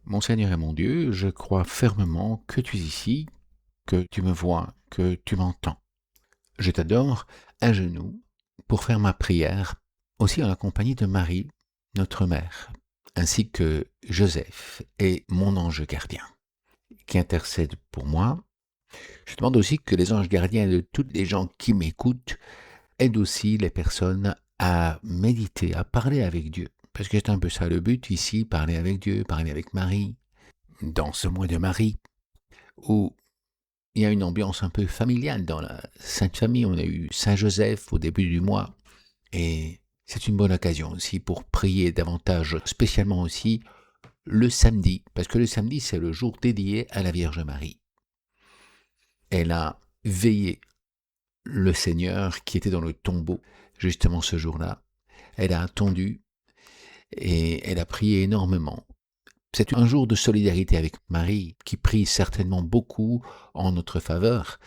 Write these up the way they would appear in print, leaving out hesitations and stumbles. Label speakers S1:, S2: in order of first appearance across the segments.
S1: Mon Seigneur et mon Dieu, je crois fermement que tu es ici, que tu me vois, que tu m'entends. Je t'adore à genoux pour faire ma prière, aussi en la compagnie de Marie, notre mère, ainsi que Joseph et mon ange gardien, qui intercède pour moi. Je demande aussi que les anges gardiens de tous les gens qui m'écoutent aident aussi les personnes à méditer, à parler avec Dieu. Parce que c'est un peu ça le but ici, parler avec Dieu, parler avec Marie, dans ce mois de Marie, où il y a une ambiance un peu familiale dans la Sainte Famille. On a eu Saint Joseph au début du mois, et c'est une bonne occasion aussi pour prier davantage, spécialement aussi le samedi, parce que le samedi c'est le jour dédié à la Vierge Marie. Elle a veillé le Seigneur qui était dans le tombeau justement ce jour-là. Elle a attendu et elle a prié énormément. C'est un jour de solidarité avec Marie, qui prie certainement beaucoup en notre faveur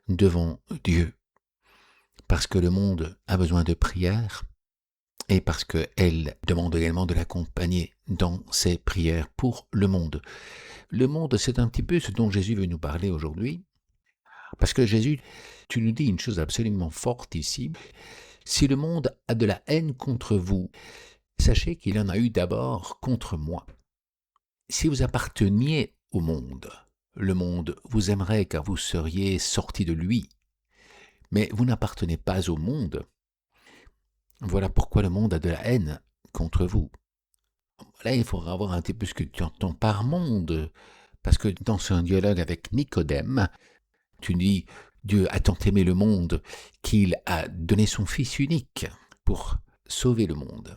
S1: devant Dieu, parce que le monde a besoin de prière et parce qu'elle demande également de l'accompagner dans ses prières pour le monde. Le monde, c'est un petit peu ce dont Jésus veut nous parler aujourd'hui, parce que Jésus, tu nous dis une chose absolument forte ici. Si le monde a de la haine contre vous, sachez qu'il en a eu d'abord contre moi. Si vous apparteniez au monde, le monde vous aimerait car vous seriez sortis de lui. Mais vous n'appartenez pas au monde. Voilà pourquoi le monde a de la haine contre vous. Là, il faudra voir un petit peu ce que tu entends par monde. Parce que dans un dialogue avec Nicodème, tu dis Dieu a tant aimé le monde qu'il a donné son Fils unique pour sauver le monde.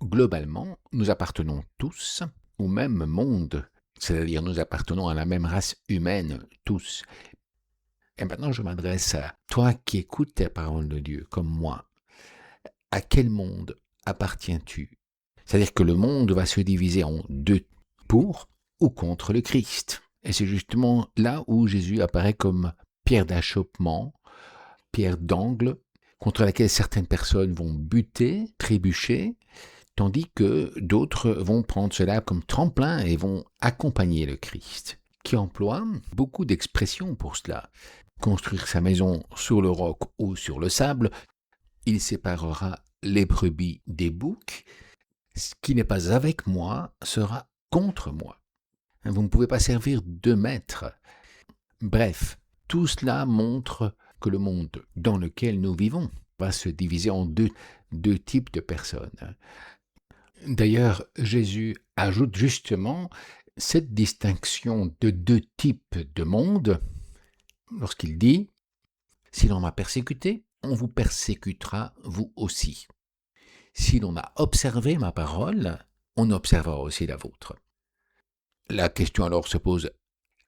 S1: Globalement, nous appartenons tous au même monde, c'est-à-dire nous appartenons à la même race humaine, tous. Et maintenant, je m'adresse à toi qui écoutes la parole de Dieu, comme moi. À quel monde appartiens-tu? C'est-à-dire que le monde va se diviser en deux, pour ou contre le Christ. Et c'est justement là où Jésus apparaît comme pierre d'achoppement, pierre d'angle, contre laquelle certaines personnes vont buter, trébucher, tandis que d'autres vont prendre cela comme tremplin et vont accompagner le Christ, qui emploie beaucoup d'expressions pour cela. Construire sa maison sur le roc ou sur le sable, il séparera les brebis des boucs. Ce qui n'est pas avec moi sera contre moi. Vous ne pouvez pas servir deux maîtres. Bref, tout cela montre que le monde dans lequel nous vivons va se diviser en deux types de personnes. D'ailleurs, Jésus ajoute justement cette distinction de deux types de monde lorsqu'il dit « Si l'on m'a persécuté, on vous persécutera vous aussi. Si l'on a observé ma parole, on observera aussi la vôtre. » La question alors se pose,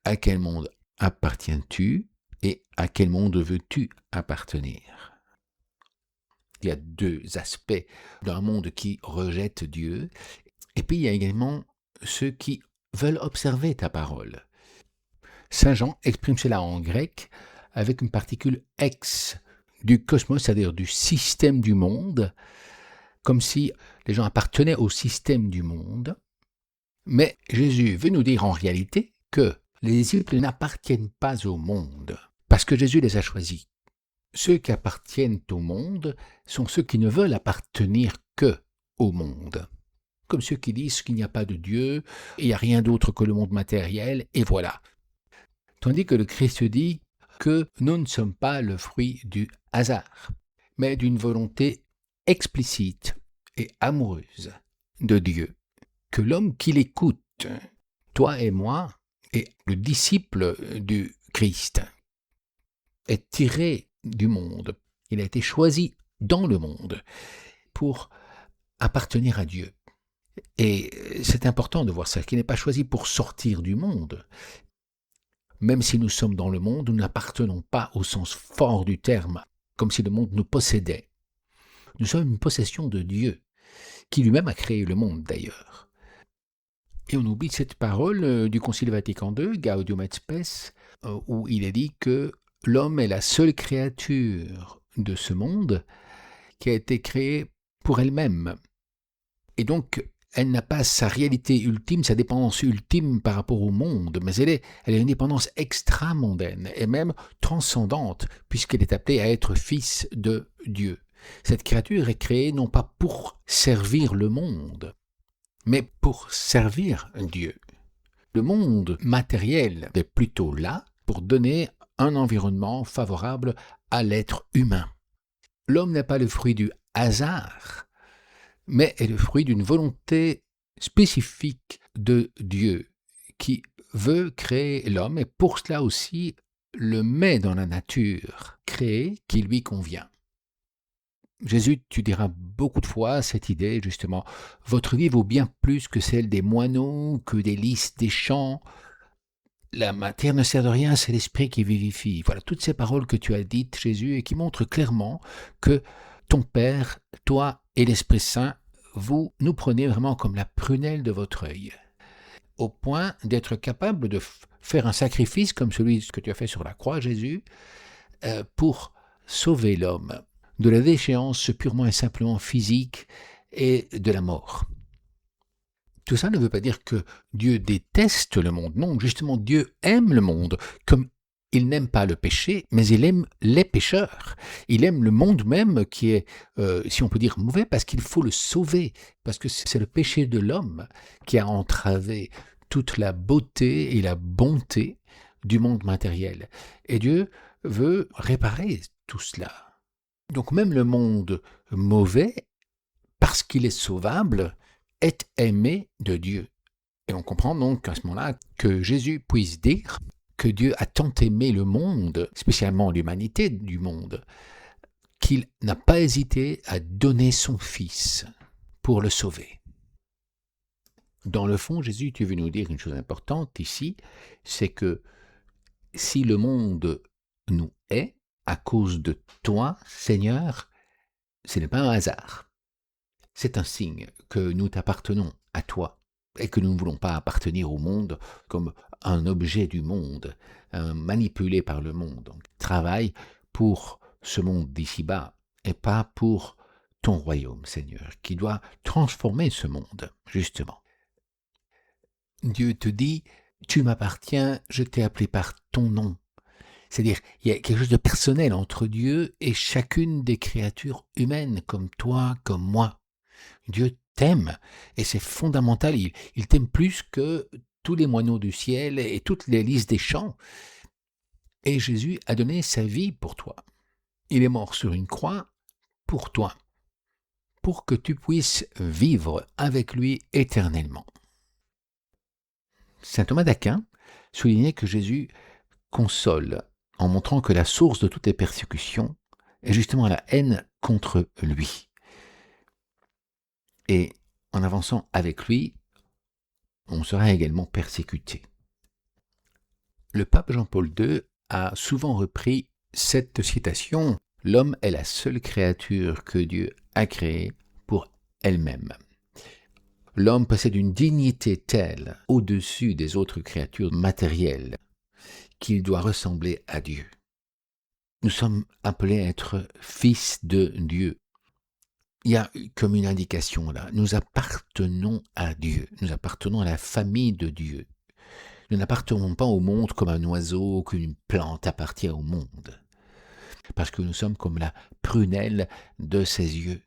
S1: à quel monde appartiens-tu et à quel monde veux-tu appartenir? Il y a deux aspects d'un monde qui rejette Dieu, et puis il y a également ceux qui veulent observer ta parole. Saint Jean exprime cela en grec avec une particule ex du cosmos, c'est-à-dire du système du monde, comme si les gens appartenaient au système du monde. Mais Jésus veut nous dire en réalité que les disciples n'appartiennent pas au monde, parce que Jésus les a choisis. Ceux qui appartiennent au monde sont ceux qui ne veulent appartenir que au monde. Comme ceux qui disent qu'il n'y a pas de Dieu, il n'y a rien d'autre que le monde matériel, et voilà. Tandis que le Christ dit que nous ne sommes pas le fruit du hasard, mais d'une volonté explicite et amoureuse de Dieu. Que l'homme qui l'écoute, toi et moi, et le disciple du Christ, est tiré du monde. Il a été choisi dans le monde pour appartenir à Dieu. Et c'est important de voir ça, qu'il n'est pas choisi pour sortir du monde. Même si nous sommes dans le monde, nous n'appartenons pas au sens fort du terme, comme si le monde nous possédait. Nous sommes une possession de Dieu, qui lui-même a créé le monde d'ailleurs. Et on oublie cette parole du Concile Vatican II, Gaudium et Spes, où il est dit que l'homme est la seule créature de ce monde qui a été créée pour elle-même. Et donc, elle n'a pas sa réalité ultime, sa dépendance ultime par rapport au monde, mais elle a une dépendance extramondaine et même transcendante, puisqu'elle est appelée à être fils de Dieu. Cette créature est créée non pas pour servir le monde, mais pour servir Dieu. Le monde matériel est plutôt là pour donner un environnement favorable à l'être humain. L'homme n'est pas le fruit du hasard, mais est le fruit d'une volonté spécifique de Dieu qui veut créer l'homme et pour cela aussi le met dans la nature créée qui lui convient. Jésus, tu diras beaucoup de fois cette idée, justement, votre vie vaut bien plus que celle des moineaux, que des lys des champs. La matière ne sert de rien, c'est l'esprit qui vivifie. Voilà, toutes ces paroles que tu as dites, Jésus, et qui montrent clairement que ton Père, toi et l'Esprit Saint, vous nous prenez vraiment comme la prunelle de votre œil, au point d'être capable de faire un sacrifice comme celui que tu as fait sur la croix, Jésus, pour sauver l'homme de la déchéance purement et simplement physique et de la mort. Tout ça ne veut pas dire que Dieu déteste le monde. Non, justement, Dieu aime le monde, comme il n'aime pas le péché, mais il aime les pécheurs. Il aime le monde même qui est, si on peut dire, mauvais, parce qu'il faut le sauver, parce que c'est le péché de l'homme qui a entravé toute la beauté et la bonté du monde matériel. Et Dieu veut réparer tout cela. Donc même le monde mauvais, parce qu'il est sauvable, est aimé de Dieu. Et on comprend donc à ce moment-là que Jésus puisse dire que Dieu a tant aimé le monde, spécialement l'humanité du monde, qu'il n'a pas hésité à donner son Fils pour le sauver. Dans le fond, Jésus, tu veux nous dire une chose importante ici, c'est que si le monde nous hait à cause de toi, Seigneur, ce n'est pas un hasard. C'est un signe que nous t'appartenons à toi et que nous ne voulons pas appartenir au monde comme un objet du monde, manipulé par le monde. Donc, travaille pour ce monde d'ici-bas et pas pour ton royaume, Seigneur, qui doit transformer ce monde, justement. Dieu te dit, tu m'appartiens, je t'ai appelé par ton nom. C'est-à-dire, il y a quelque chose de personnel entre Dieu et chacune des créatures humaines, comme toi, comme moi. Dieu t'aime, et c'est fondamental, il t'aime plus que tous les moineaux du ciel et toutes les lys des champs. Et Jésus a donné sa vie pour toi. Il est mort sur une croix pour toi, pour que tu puisses vivre avec lui éternellement. Saint Thomas d'Aquin soulignait que Jésus console en montrant que la source de toutes les persécutions est justement la haine contre lui. Et en avançant avec lui, on sera également persécuté. Le pape Jean-Paul II a souvent repris cette citation « L'homme est la seule créature que Dieu a créée pour elle-même ». L'homme possède une dignité telle au-dessus des autres créatures matérielles qu'il doit ressembler à Dieu. Nous sommes appelés à être fils de Dieu. Il y a comme une indication là, nous appartenons à Dieu, nous appartenons à la famille de Dieu. Nous n'appartenons pas au monde comme un oiseau, qu'une plante appartient au monde. Parce que nous sommes comme la prunelle de ses yeux.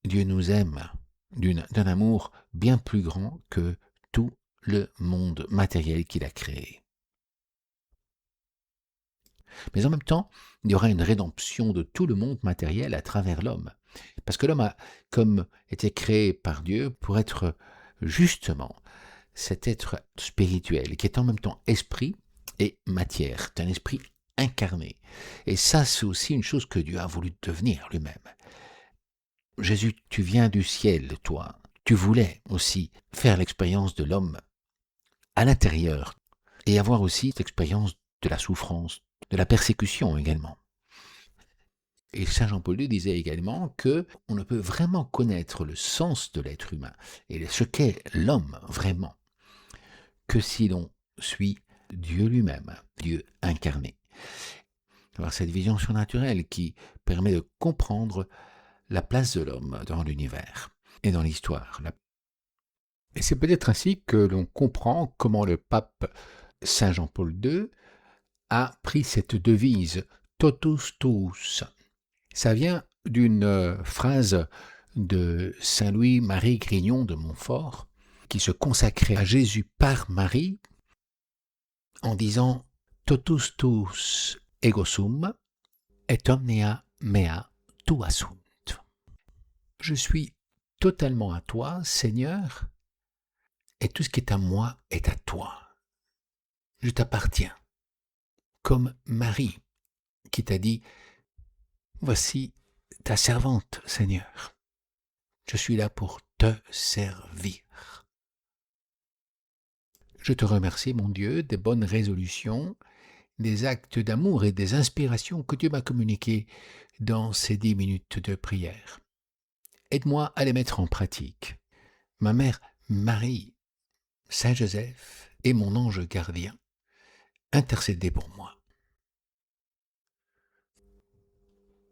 S1: Dieu nous aime d'un amour bien plus grand que tout le monde matériel qu'il a créé. Mais en même temps, il y aura une rédemption de tout le monde matériel à travers l'homme. Parce que l'homme a comme été créé par Dieu pour être justement cet être spirituel qui est en même temps esprit et matière. C'est un esprit incarné. Et ça, c'est aussi une chose que Dieu a voulu devenir lui-même. Jésus, tu viens du ciel, toi. Tu voulais aussi faire l'expérience de l'homme à l'intérieur et avoir aussi cette expérience de la souffrance, de la persécution également. Et Saint Jean-Paul II disait également que on ne peut vraiment connaître le sens de l'être humain et ce qu'est l'homme vraiment que si l'on suit Dieu lui-même, Dieu incarné. Alors cette vision surnaturelle qui permet de comprendre la place de l'homme dans l'univers et dans l'histoire, Et c'est peut-être ainsi que l'on comprend comment le pape Saint Jean-Paul II a pris cette devise Totus tuus. Ça vient d'une phrase de Saint Louis-Marie Grignon de Montfort, qui se consacrait à Jésus par Marie en disant Totus tuus ego sum et omnia mea tua sunt. Je suis totalement à toi, Seigneur, et tout ce qui est à moi est à toi. Je t'appartiens. Comme Marie qui t'a dit voici ta servante, Seigneur. Je suis là pour te servir. Je te remercie, mon Dieu, des bonnes résolutions, des actes d'amour et des inspirations que tu m'as communiquées dans ces 10 minutes de prière. Aide-moi à les mettre en pratique. Ma mère Marie, Saint Joseph et mon ange gardien, intercédez pour moi.